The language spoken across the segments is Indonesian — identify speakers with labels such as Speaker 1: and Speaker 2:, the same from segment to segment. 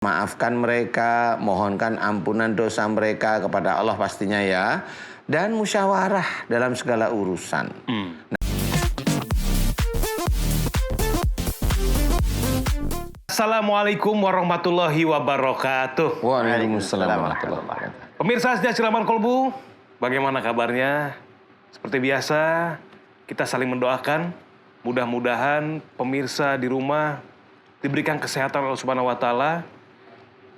Speaker 1: Maafkan mereka, mohonkan ampunan dosa mereka kepada Allah pastinya ya. Dan musyawarah dalam segala urusan.
Speaker 2: Assalamualaikum warahmatullahi wabarakatuh.
Speaker 1: Waalaikumsalam warahmatullahi wabarakatuh.
Speaker 2: Pemirsa setia Siraman Kolbu, bagaimana kabarnya? Seperti biasa, kita saling mendoakan. Mudah-mudahan pemirsa di rumah diberikan kesehatan oleh Allah Subhanahu wa Ta'ala.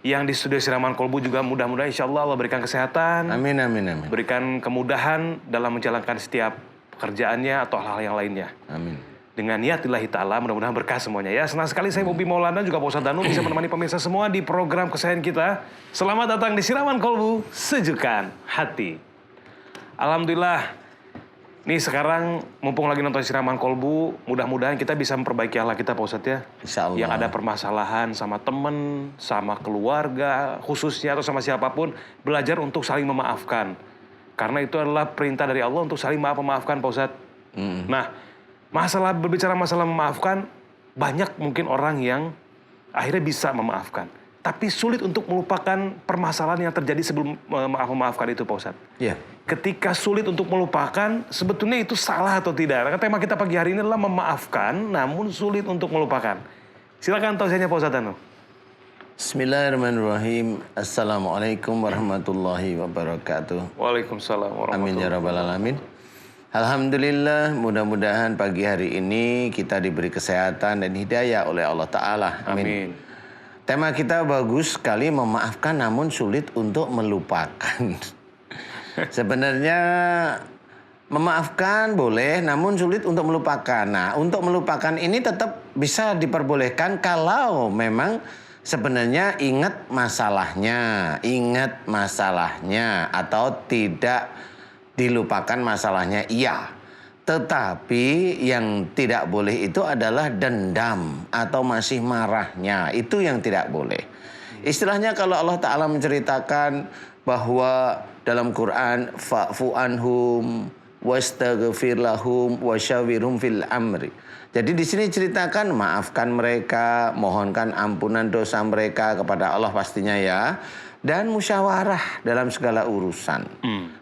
Speaker 2: Yang di studio Siraman Kolbu juga mudah-mudahan insya Allah Allah berikan kesehatan.
Speaker 1: Amin, amin, amin.
Speaker 2: Berikan kemudahan dalam menjalankan setiap pekerjaannya atau hal-hal yang lainnya.
Speaker 1: Amin.
Speaker 2: Dengan niat lillahi ta'ala, mudah-mudahan berkah semuanya ya. Senang sekali saya Bobi Maulana juga Pak Ustadz Danu bisa menemani pemirsa semua di program kesayangan kita. Selamat datang di Siraman Kolbu, sejukkan hati. Alhamdulillah, nih sekarang mumpung lagi nonton Siraman Kolbu, mudah-mudahan kita bisa memperbaiki akhlak kita Pak Ustadz ya.
Speaker 1: Insya Allah.
Speaker 2: Yang ada permasalahan sama temen, sama keluarga, khususnya atau sama siapapun, belajar untuk saling memaafkan. Karena itu adalah perintah dari Allah untuk saling memaafkan Pak Ustadz. Nah, berbicara masalah memaafkan, banyak mungkin orang yang akhirnya bisa memaafkan. Tapi sulit untuk melupakan permasalahan yang terjadi sebelum memaafkan itu Pak Ustadz.
Speaker 1: Iya.
Speaker 2: Ketika sulit untuk melupakan, sebetulnya itu salah atau tidak? Karena tema kita pagi hari ini adalah memaafkan, namun sulit untuk melupakan. Silakan tausiahnya Pak Ustadz Danu.
Speaker 1: Bismillahirrahmanirrahim. Assalamualaikum warahmatullahi wabarakatuh.
Speaker 2: Waalaikumsalam warahmatullahi
Speaker 1: Amin ya rabbal alamin. Alhamdulillah, mudah-mudahan pagi hari ini kita diberi kesehatan dan hidayah oleh Allah Ta'ala. Amin. Tema kita bagus sekali, memaafkan namun sulit untuk melupakan. Sebenarnya memaafkan boleh namun sulit untuk melupakan. Nah, untuk melupakan ini tetap bisa diperbolehkan kalau memang sebenarnya ingat masalahnya atau tidak dilupakan masalahnya, iya. Tetapi yang tidak boleh itu adalah dendam atau masih marahnya. Itu yang tidak boleh. Istilahnya kalau Allah Ta'ala menceritakan bahwa dalam Quran, fa'fu anhum wastaghfir lahum wasyawirhum fil amri. Jadi di sini ceritakan maafkan mereka, mohonkan ampunan dosa mereka kepada Allah pastinya ya. Dan musyawarah dalam segala urusan.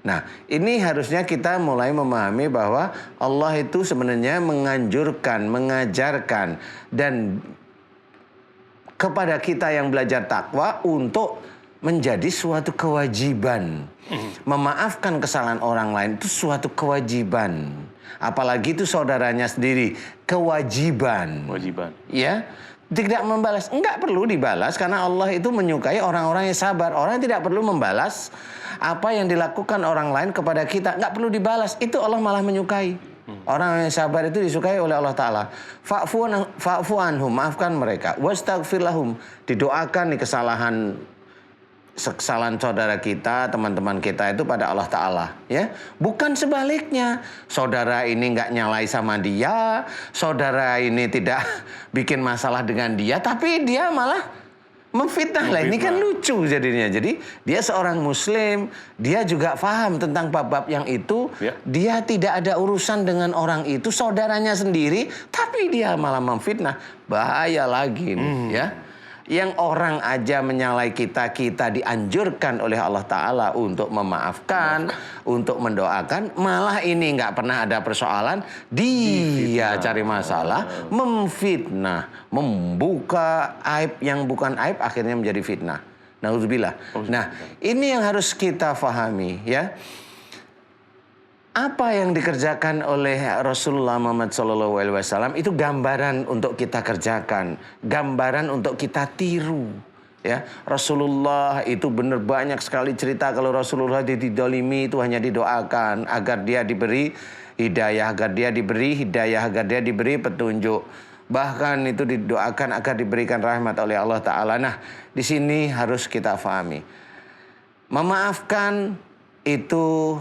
Speaker 1: Nah, ini harusnya kita mulai memahami bahwa Allah itu sebenarnya menganjurkan, mengajarkan, dan kepada kita yang belajar takwa untuk menjadi suatu kewajiban. Memaafkan kesalahan orang lain itu suatu kewajiban. Apalagi itu saudaranya sendiri, kewajiban. Ya. Tidak membalas, enggak perlu dibalas karena Allah itu menyukai orang-orang yang sabar. Orang yang tidak perlu membalas apa yang dilakukan orang lain kepada kita, enggak perlu dibalas. Itu Allah malah menyukai. Orang yang sabar itu disukai oleh Allah Ta'ala. Fa'fu anhum, maafkan mereka. Wastaghfir lahum, didoakan nih kesalahan saudara kita, teman-teman kita itu pada Allah Ta'ala, ya. Bukan sebaliknya, saudara ini nggak nyalai sama dia, saudara ini tidak bikin masalah dengan dia, tapi dia malah memfitnah lah. Ini kan lucu jadinya. Jadi dia seorang muslim, dia juga paham tentang bab-bab yang itu, dia tidak ada urusan dengan orang itu, saudaranya sendiri, tapi dia malah memfitnah. Bahaya lagi nih, ya. Yang orang aja menyalai kita dianjurkan oleh Allah Ta'ala untuk memaafkan, untuk mendoakan. Malah ini nggak pernah ada persoalan, dia cari masalah, memfitnah, membuka aib yang bukan aib, akhirnya menjadi fitnah. Nauzubillah. Nah, ini yang harus kita pahami ya. Apa yang dikerjakan oleh Rasulullah Muhammad SAW itu gambaran untuk kita kerjakan, gambaran untuk kita tiru. Ya, Rasulullah itu benar banyak sekali cerita kalau Rasulullah didolimi itu hanya didoakan agar dia diberi hidayah, agar dia diberi petunjuk. Bahkan itu didoakan agar diberikan rahmat oleh Allah Ta'ala. Nah, di sini harus kita pahami. Memaafkan itu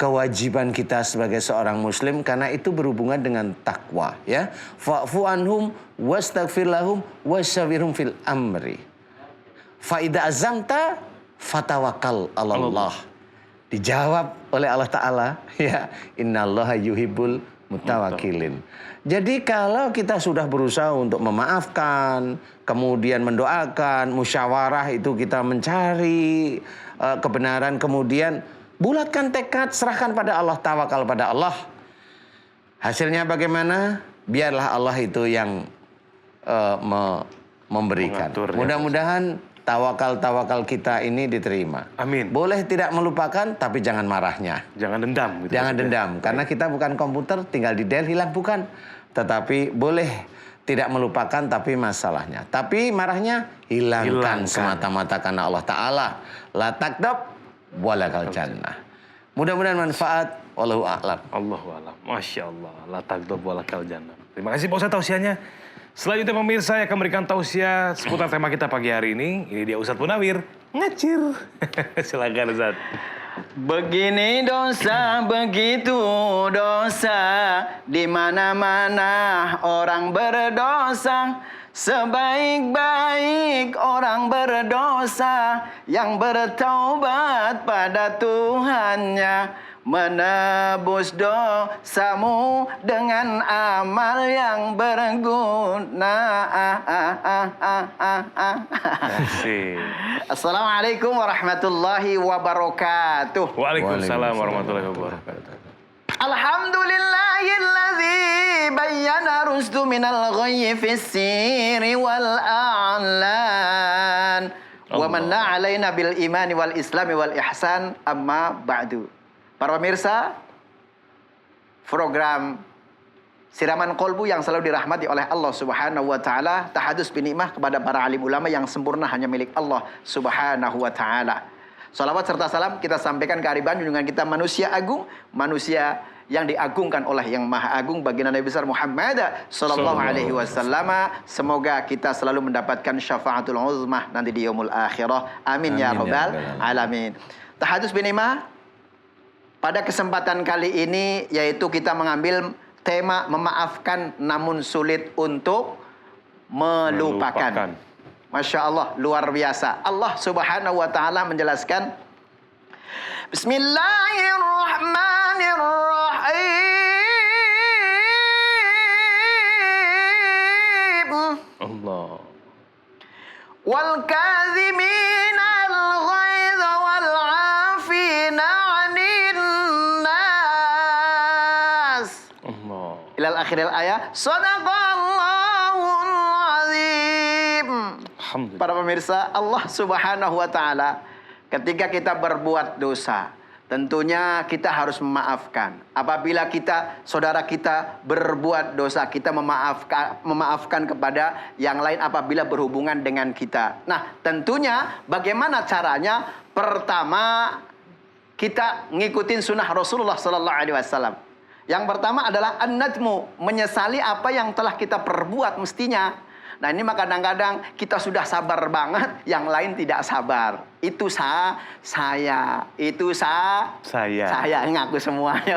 Speaker 1: kewajiban kita sebagai seorang muslim karena itu berhubungan dengan takwa ya. Fa'fu anhum wastaghfir lahum wasyawirhum fil amri. Fa idza azamta fatawakkal 'alallah. Dijawab oleh Allah Ta'ala ya, innallaha yuhibbul mutawakilin. Jadi kalau kita sudah berusaha untuk memaafkan, kemudian mendoakan, musyawarah itu kita mencari kebenaran, kemudian bulatkan tekad, serahkan pada Allah, tawakal pada Allah. Hasilnya bagaimana? Biarlah Allah itu yang memberikan. Mudah-mudahan tawakal kita ini diterima.
Speaker 2: Amin.
Speaker 1: Boleh tidak melupakan, tapi jangan marahnya.
Speaker 2: Jangan dendam. Gitu
Speaker 1: Jangan dendam, karena kita bukan komputer, tinggal di Dell hilang bukan. Tetapi boleh tidak melupakan, tapi masalahnya. Tapi marahnya hilangkan semata-mata karena Allah Ta'ala. La takdab walakal jannah. Mudah-mudahan manfaat. Wallahu a'lam.
Speaker 2: Allahu a'lam. Masya Allah. La takdab walakal jannah. Terima kasih Pak Ustadz tausiahnya. Selanjutnya pemirsa yang akan memberikan tausiah seputar tema kita pagi hari ini. Ini dia Ustadz Munawir. Ngacir. Silakan Ustadz.
Speaker 3: Begini dosa, begitu dosa, di mana-mana orang berdosa. Sebaik-baik orang berdosa yang bertaubat pada Tuhannya, menebus dosamu dengan amal yang berguna. Assalamualaikum warahmatullahi wabarakatuh.
Speaker 2: Waalaikumsalam warahmatullahi wabarakatuh.
Speaker 3: Alhamdulillahilladzi bayyana rusdu minal ghayyi fis sirri wal a'lan wa manna alaina bil imani wal islami wal ihsan, amma ba'du. Para pemirsa program Siraman Kolbu yang selalu dirahmati oleh Allah Subhanahu wa taala, tahadus binikmah kepada para alim ulama yang sempurna hanya milik Allah Subhanahu wa taala. Salawat serta salam kita sampaikan ke hadirat junjungan kita manusia agung, manusia yang diagungkan oleh yang maha agung, baginda Nabi besar Muhammad sallallahu alaihi wasallam. Semoga kita selalu mendapatkan syafaatul uzmah nanti di yaumul akhirah. Amin, ya rabbal alamin. Tahadus binikmah pada kesempatan kali ini yaitu kita mengambil tema memaafkan namun sulit untuk melupakan. Masya Allah, luar biasa. Allah Subhanahu wa ta'ala menjelaskan, Bismillahirrahmanirrahim.
Speaker 2: Allah.
Speaker 3: Wal kadhimina al-ghaidha wal 'afina 'anil nas.
Speaker 2: Allah.
Speaker 3: Ilal akhiril ayat. Shadaqallahul azim. Para pemirsa, Allah Subhanahu wa taala ketika kita berbuat dosa, tentunya kita harus memaafkan. Apabila saudara kita berbuat dosa, kita memaafkan kepada yang lain apabila berhubungan dengan kita. Nah, tentunya bagaimana caranya? Pertama, kita ngikutin sunnah Rasulullah sallallahu alaihi wasallam. Yang pertama adalah an-nadmu, menyesali apa yang telah kita perbuat mestinya. Nah, ini maka kadang-kadang kita sudah sabar banget, yang lain tidak sabar. Itu saya. Saya ngaku semuanya.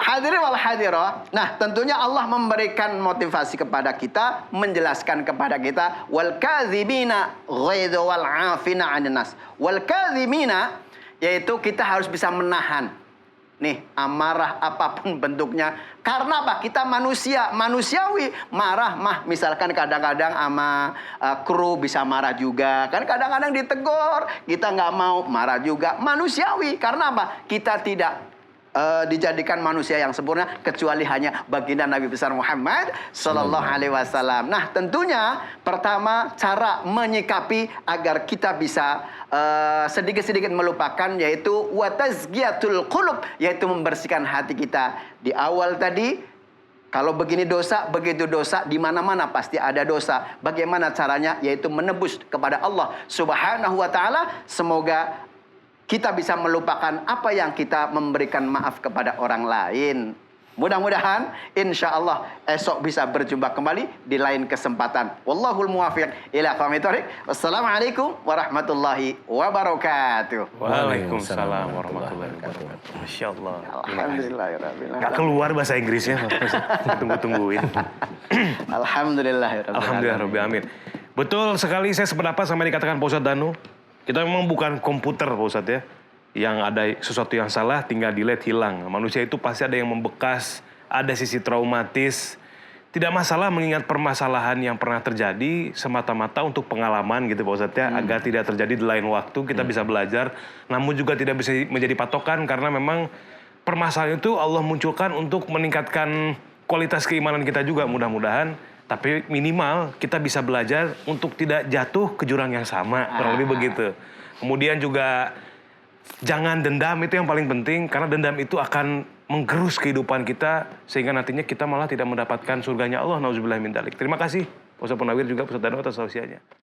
Speaker 3: Hadirin wal hadirah. Nah, tentunya Allah memberikan motivasi kepada kita, menjelaskan kepada kita, wal kadzibina ghaidha wal 'afina 'anil nas. Wal kadzibina yaitu kita harus bisa menahan nih amarah apapun bentuknya. Karena apa? Kita manusiawi. Marah misalkan kadang-kadang sama kru bisa marah juga. Kan kadang-kadang ditegur, kita nggak mau, marah juga. Manusiawi. Karena apa? Kita tidak dijadikan manusia yang sempurna kecuali hanya baginda Nabi besar Muhammad sallallahu alaihi wasallam. Nah, tentunya pertama cara menyikapi agar kita bisa sedikit-sedikit melupakan yaitu watazkiyatul qulub, yaitu membersihkan hati kita. Di awal tadi, kalau begini dosa, begitu dosa, di mana-mana pasti ada dosa. Bagaimana caranya? Yaitu menebus kepada Allah Subhanahu wa taala. Semoga kita bisa melupakan apa yang kita memberikan maaf kepada orang lain. Mudah-mudahan insya Allah esok bisa berjumpa kembali di lain kesempatan. Wallahul muwaffiq ila aqwamit thoriq. Wassalamualaikum warahmatullahi wabarakatuh.
Speaker 2: Waalaikumsalam warahmatullahi wabarakatuh. Masya Allah.
Speaker 3: Alhamdulillahirrahmanirrahim.
Speaker 2: Gak keluar bahasa Inggrisnya. Tunggu-tungguin.
Speaker 3: Alhamdulillahirrahmanirrahim.
Speaker 2: Alhamdulillahirrahmanirrahim. Betul sekali, saya sependapat sama yang dikatakan Pak Ustadz Danu. Kita memang bukan komputer Pak Ustadz ya. yang ada sesuatu yang salah tinggal delete hilang. Manusia itu pasti ada yang membekas, ada sisi traumatis. Tidak masalah mengingat permasalahan yang pernah terjadi semata-mata untuk pengalaman gitu Pak Ustadz ya, agar tidak terjadi di lain waktu kita bisa belajar, namun juga tidak bisa menjadi patokan karena memang permasalahan itu Allah munculkan untuk meningkatkan kualitas keimanan kita juga mudah-mudahan, tapi minimal kita bisa belajar untuk tidak jatuh ke jurang yang sama, kurang lebih begitu. Kemudian juga jangan dendam, itu yang paling penting karena dendam itu akan menggerus kehidupan kita sehingga nantinya kita malah tidak mendapatkan surganya Allah. Nauzubillah min dzalik. Terima kasih Ustaz Purnawir juga Ustaz Dano atas tausiahnya.